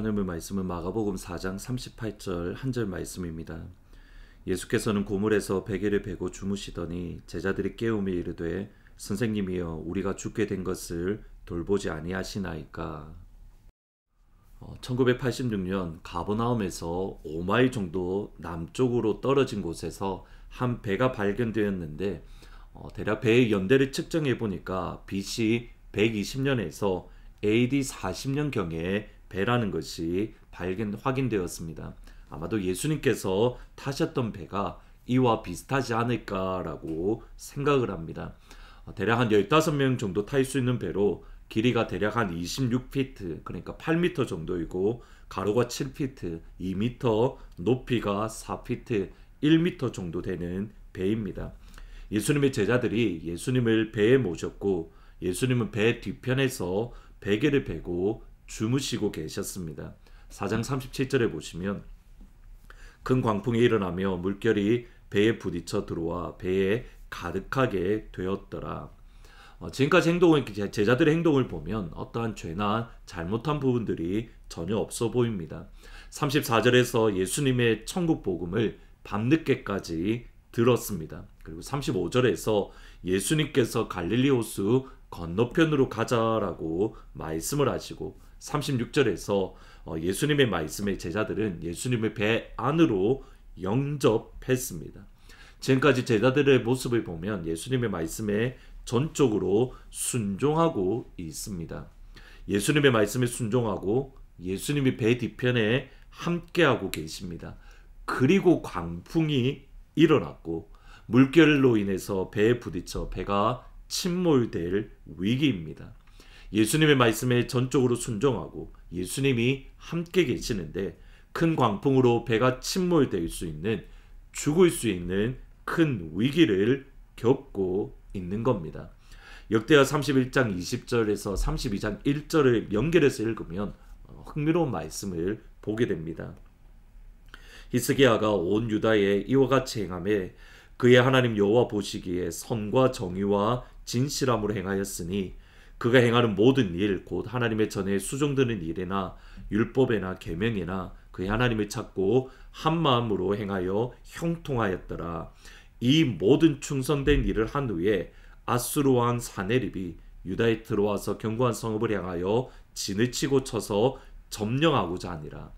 하나님의 말씀은 마가복음 4장 38절 한 절 말씀입니다. 예수께서는 고물에서 베개를 베고 주무시더니 제자들이 깨우며 이르되 선생님이여 우리가 죽게 된 것을 돌보지 아니하시나이까. 1986년 가버나움에서 5마일 정도 남쪽으로 떨어진 곳에서 한 배가 발견되었는데 대략 배의 연대를 측정해 보니까 BC 120년에서 AD 40년경에 배라는 것이 확인되었습니다. 아마도 예수님께서 타셨던 배가 이와 비슷하지 않을까라고 생각을 합니다. 대략 한 15명 정도 탈 수 있는 배로 길이가 대략 한 26피트, 그러니까 8m 정도이고 가로가 7피트, 2m, 높이가 4피트, 1m 정도 되는 배입니다. 예수님의 제자들이 예수님을 배에 모셨고 예수님은 배 뒤편에서 베개를 베고 주무시고 계셨습니다. 4장 37절에 보시면 큰 광풍이 일어나며 물결이 배에 부딪혀 들어와 배에 가득하게 되었더라. 지금까지 제자들의 행동을 보면 어떠한 죄나 잘못한 부분들이 전혀 없어 보입니다. 34절에서 예수님의 천국 복음을 밤늦게까지 들었습니다. 그리고 35절에서 예수님께서 갈릴리 호수 건너편으로 가자라고 말씀을 하시고 36절에서 예수님의 말씀에 제자들은 예수님의 배 안으로 영접했습니다. 지금까지 제자들의 모습을 보면 예수님의 말씀에 전적으로 순종하고 있습니다. 예수님의 말씀에 순종하고 예수님이 배 뒤편에 함께하고 계십니다. 그리고 광풍이 일어났고 물결로 인해서 배에 부딪혀 배가 침몰될 위기입니다. 예수님의 말씀에 전적으로 순종하고 예수님이 함께 계시는데 큰 광풍으로 배가 침몰될 수 있는, 죽을 수 있는 큰 위기를 겪고 있는 겁니다. 역대하 31장 20절에서 32장 1절을 연결해서 읽으면 흥미로운 말씀을 보게 됩니다. 히스기야가 온 유다에 이와 같이 행하며 그의 하나님 여호와 보시기에 선과 정의와 진실함으로 행하였으니 그가 행하는 모든 일 곧 하나님의 전에 수종드는 일이나 율법에나 계명이나 그의 하나님을 찾고 한 마음으로 행하여 형통하였더라. 이 모든 충성된 일을 한 후에 아수르 왕 사네립이 유다에 들어와서 견고한 성읍을 향하여 진을 치고 쳐서 점령하고자 하니라.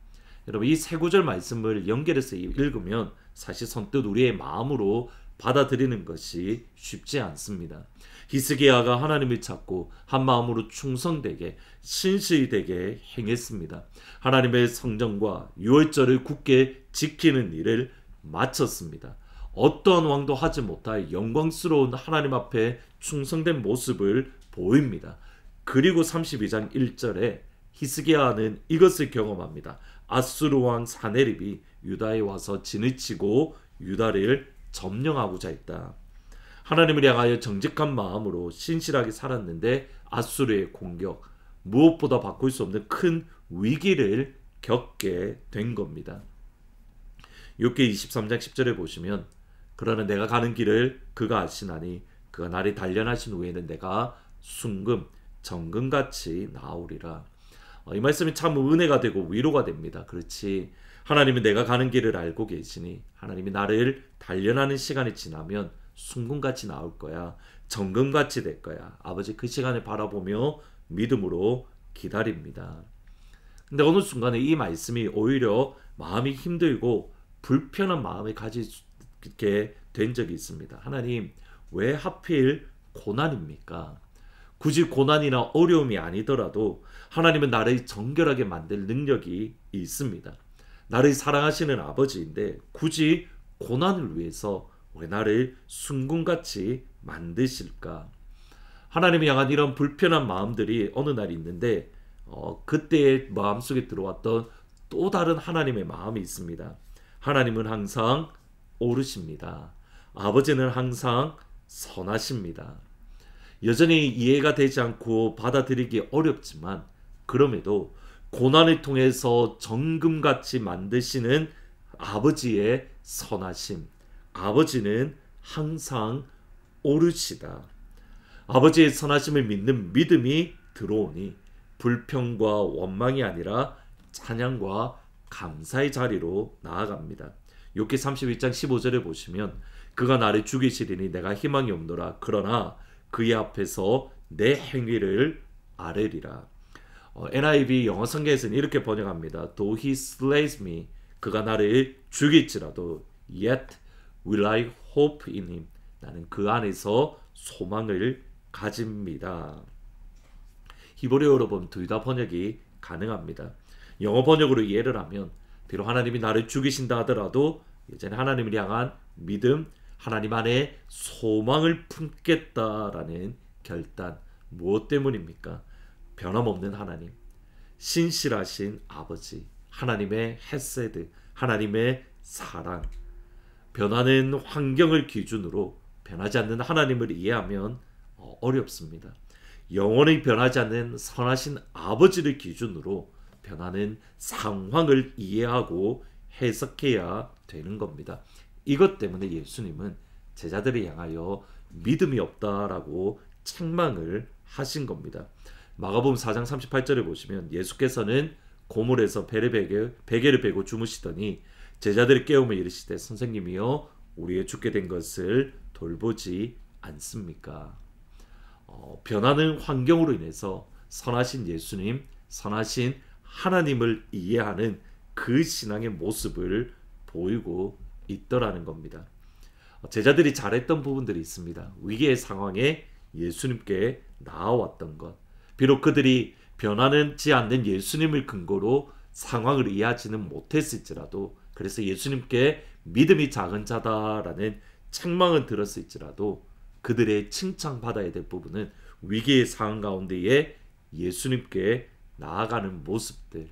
여러분, 이 세 구절 말씀을 연결해서 읽으면 사실 선뜻 우리의 마음으로 받아들이는 것이 쉽지 않습니다. 히스기야가 하나님을 찾고 한 마음으로 충성되게 신실히 되게 행했습니다. 하나님의 성전과 유월절을 굳게 지키는 일을 마쳤습니다. 어떠한 왕도 하지 못할 영광스러운 하나님 앞에 충성된 모습을 보입니다. 그리고 32장 1절에 히스기야는 이것을 경험합니다. 아수르 왕 사네립이 유다에 와서 진을 치고 유다를 점령하고자 했다. 하나님을 향하여 정직한 마음으로 신실하게 살았는데 아수르의 공격, 무엇보다 바꿀 수 없는 큰 위기를 겪게 된 겁니다. 욥기 23장 10절에 보시면 그러나 내가 가는 길을 그가 아시나니 그가 나를 단련하신 후에는 내가 순금 정금같이 나오리라. 이 말씀이 참 은혜가 되고 위로가 됩니다. 그렇지, 하나님은 내가 가는 길을 알고 계시니 하나님이 나를 단련하는 시간이 지나면 순금같이 나올 거야. 정금같이 될 거야. 아버지 그 시간을 바라보며 믿음으로 기다립니다. 근데 어느 순간에 이 말씀이 오히려 마음이 힘들고 불편한 마음을 가지게 된 적이 있습니다. 하나님, 왜 하필 고난입니까? 굳이 고난이나 어려움이 아니더라도 하나님은 나를 정결하게 만들 능력이 있습니다. 나를 사랑하시는 아버지인데 굳이 고난을 위해서 왜 나를 순금같이 만드실까? 하나님을 향한 이런 불편한 마음들이 어느 날 있는데 그때의 마음속에 들어왔던 또 다른 하나님의 마음이 있습니다. 하나님은 항상 옳으십니다. 아버지는 항상 선하십니다. 여전히 이해가 되지 않고 받아들이기 어렵지만 그럼에도 고난을 통해서 정금같이 만드시는 아버지의 선하심, 아버지는 항상 옳으시다. 아버지의 선하심을 믿는 믿음이 들어오니 불평과 원망이 아니라 찬양과 감사의 자리로 나아갑니다. 욥기 32장 15절에 보시면 그가 나를 죽이시리니 내가 희망이 없노라. 그러나 그의 앞에서 내 행위를 아뢰리라. NIV 영어 성경에서는 이렇게 번역합니다. Though he slays me, 그가 나를 죽일지라도 yet will I hope in him. 나는 그 안에서 소망을 가집니다. 히브리어로 보면 둘 다 번역이 가능합니다. 영어 번역으로 이해를 하면 비록 하나님이 나를 죽이신다 하더라도 이제는 하나님을 향한 믿음, 하나님 안에 소망을 품겠다라는 결단. 무엇 때문입니까? 변함없는 하나님, 신실하신 아버지, 하나님의 헤세드, 하나님의 사랑. 변하는 환경을 기준으로 변하지 않는 하나님을 이해하면 어렵습니다. 영원히 변하지 않는 선하신 아버지를 기준으로 변하는 상황을 이해하고 해석해야 되는 겁니다. 이것 때문에 예수님은 제자들을 향하여 믿음이 없다라고 책망을 하신 겁니다. 마가복음 4장 38절에 보시면 예수께서는 고물에서 베개를 베고 주무시더니 제자들이 깨우며 이르시되 선생님이여 우리의 죽게 된 것을 돌보지 않습니까? 변하는 환경으로 인해서 선하신 예수님, 선하신 하나님을 이해하는 그 신앙의 모습을 보이고 있더라는 겁니다. 제자들이 잘했던 부분들이 있습니다. 위기의 상황에 예수님께 나아왔던 것. 비록 그들이 변하지 않는 예수님을 근거로 상황을 이해하지는 못했을지라도, 그래서 예수님께 믿음이 작은 자다라는 책망은 들었을지라도 그들의 칭찬받아야 될 부분은 위기의 상황 가운데에 예수님께 나아가는 모습들.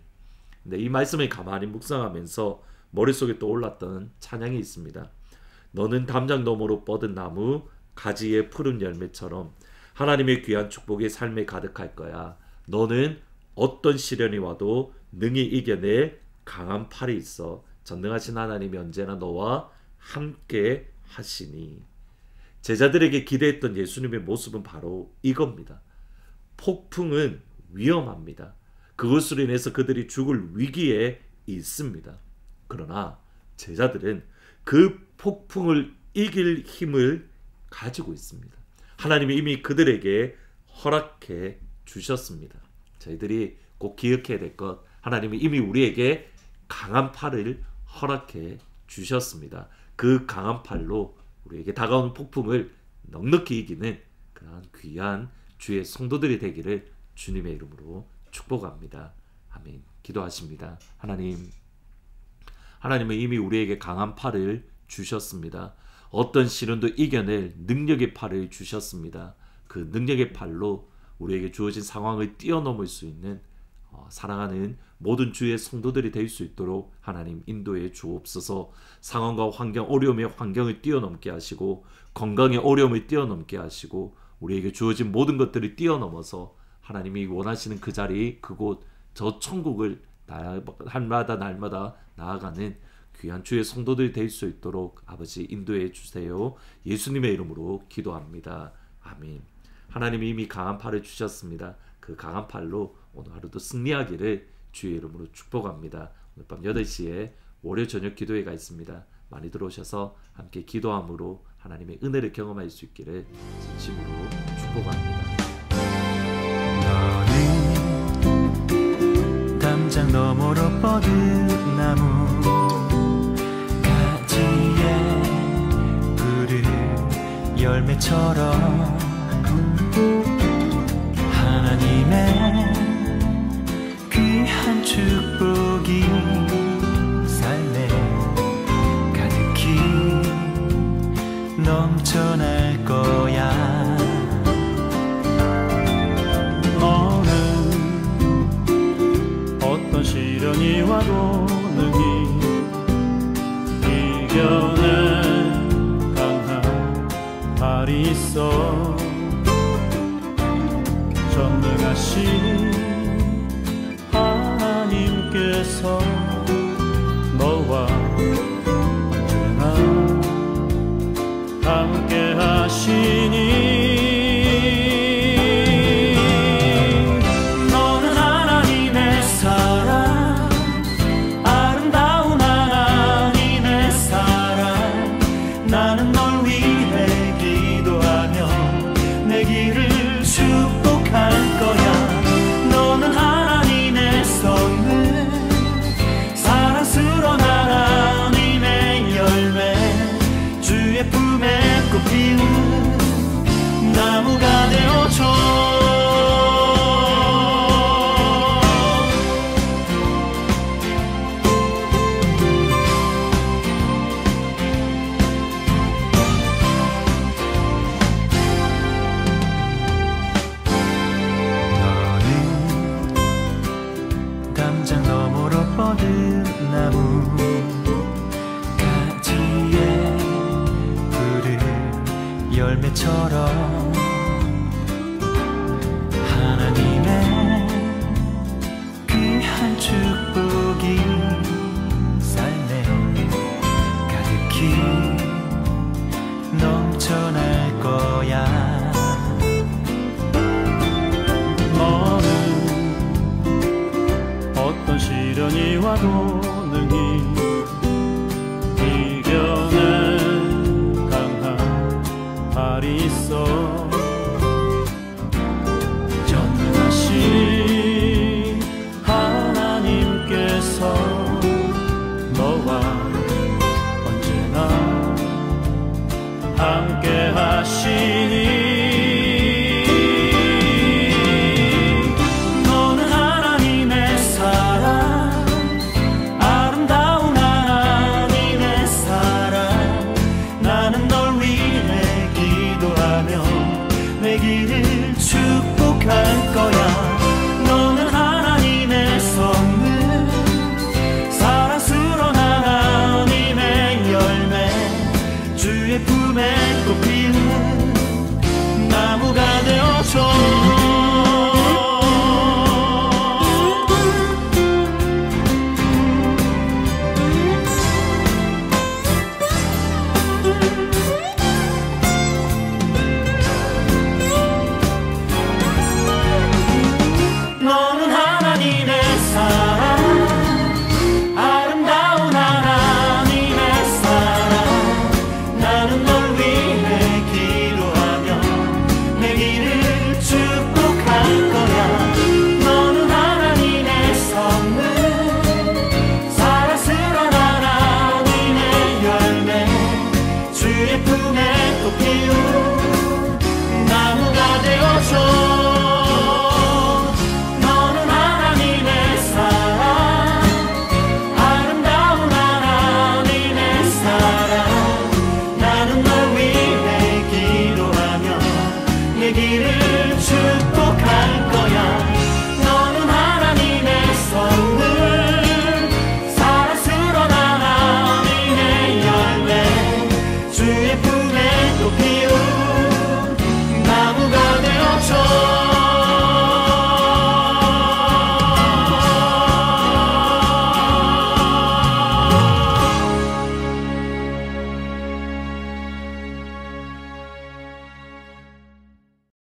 근데 이 말씀을 가만히 묵상하면서 머릿속에 떠올랐던 찬양이 있습니다. 너는 담장 너머로 뻗은 나무, 가지에 푸른 열매처럼 하나님의 귀한 축복이 삶에 가득할 거야. 너는 어떤 시련이 와도 능히 이겨낼 강한 팔이 있어. 전능하신 하나님이 언제나 너와 함께 하시니. 제자들에게 기대했던 예수님의 모습은 바로 이겁니다. 폭풍은 위험합니다. 그것으로 인해서 그들이 죽을 위기에 있습니다. 그러나 제자들은 그 폭풍을 이길 힘을 가지고 있습니다. 하나님이 이미 그들에게 허락해 주셨습니다. 저희들이 꼭 기억해야 될 것, 하나님이 이미 우리에게 강한 팔을 허락해 주셨습니다. 그 강한 팔로 우리에게 다가오는 폭풍을 넉넉히 이기는 그런 귀한 주의 성도들이 되기를 주님의 이름으로 축복합니다. 아멘. 기도하십니다. 하나님은 이미 우리에게 강한 팔을 주셨습니다. 어떤 시련도 이겨낼 능력의 팔을 주셨습니다. 그 능력의 팔로 우리에게 주어진 상황을 뛰어넘을 수 있는 사랑하는 모든 주의 성도들이 될 수 있도록 하나님 인도해 주옵소서. 상황과 환경, 어려움의 환경을 뛰어넘게 하시고 건강의 어려움을 뛰어넘게 하시고 우리에게 주어진 모든 것들을 뛰어넘어서 하나님이 원하시는 그 자리, 그곳, 저 천국을 날마다 나아가는 귀한 주의 성도들이 될 수 있도록 아버지 인도해 주세요. 예수님의 이름으로 기도합니다. 아멘. 하나님이 이미 강한 팔을 주셨습니다. 그 강한 팔로 오늘 하루도 승리하기를 주의 이름으로 축복합니다. 오늘 밤 8시에 월요 저녁 기도회가 있습니다. 많이 들어오셔서 함께 기도함으로 하나님의 은혜를 경험할 수 있기를 진심으로 축복합니다. 너는 담장 너머로 뻗은 나무, 가지에 푸른 열매처럼 하나님의 귀한 축복이 삶에 가득히 넘쳐날 거야. 너는 어떤 시련이 와도 능히 이겨낼 강한 팔이 있어. 전능하신 하나님께서 너와 언제나 함께 하시니. 너는 하나님의 사랑, 나는 널 위해 기도하며 내 길을 축복할 거야. 너는 하나님의 선물, 사랑스러운 하나님의 열매, 주의 품에 꽃 피운 나무가 되어줘. 뻗은 나무 가지에 푸른 열매처럼 하나님의 귀한 축복이 삶에 가득히 넘쳐날 거야. 너는 어떤 시련이 와도 능히 이겨낸 강한 발이 있어. 전능하신 하나님께서 너와 언제나 함께 하시니 축복할 거야. 너는 하나님의 선물, 사랑스러운 하나님의 열매, 주의 품에 꽃 피는 나무가 되어줘. 주의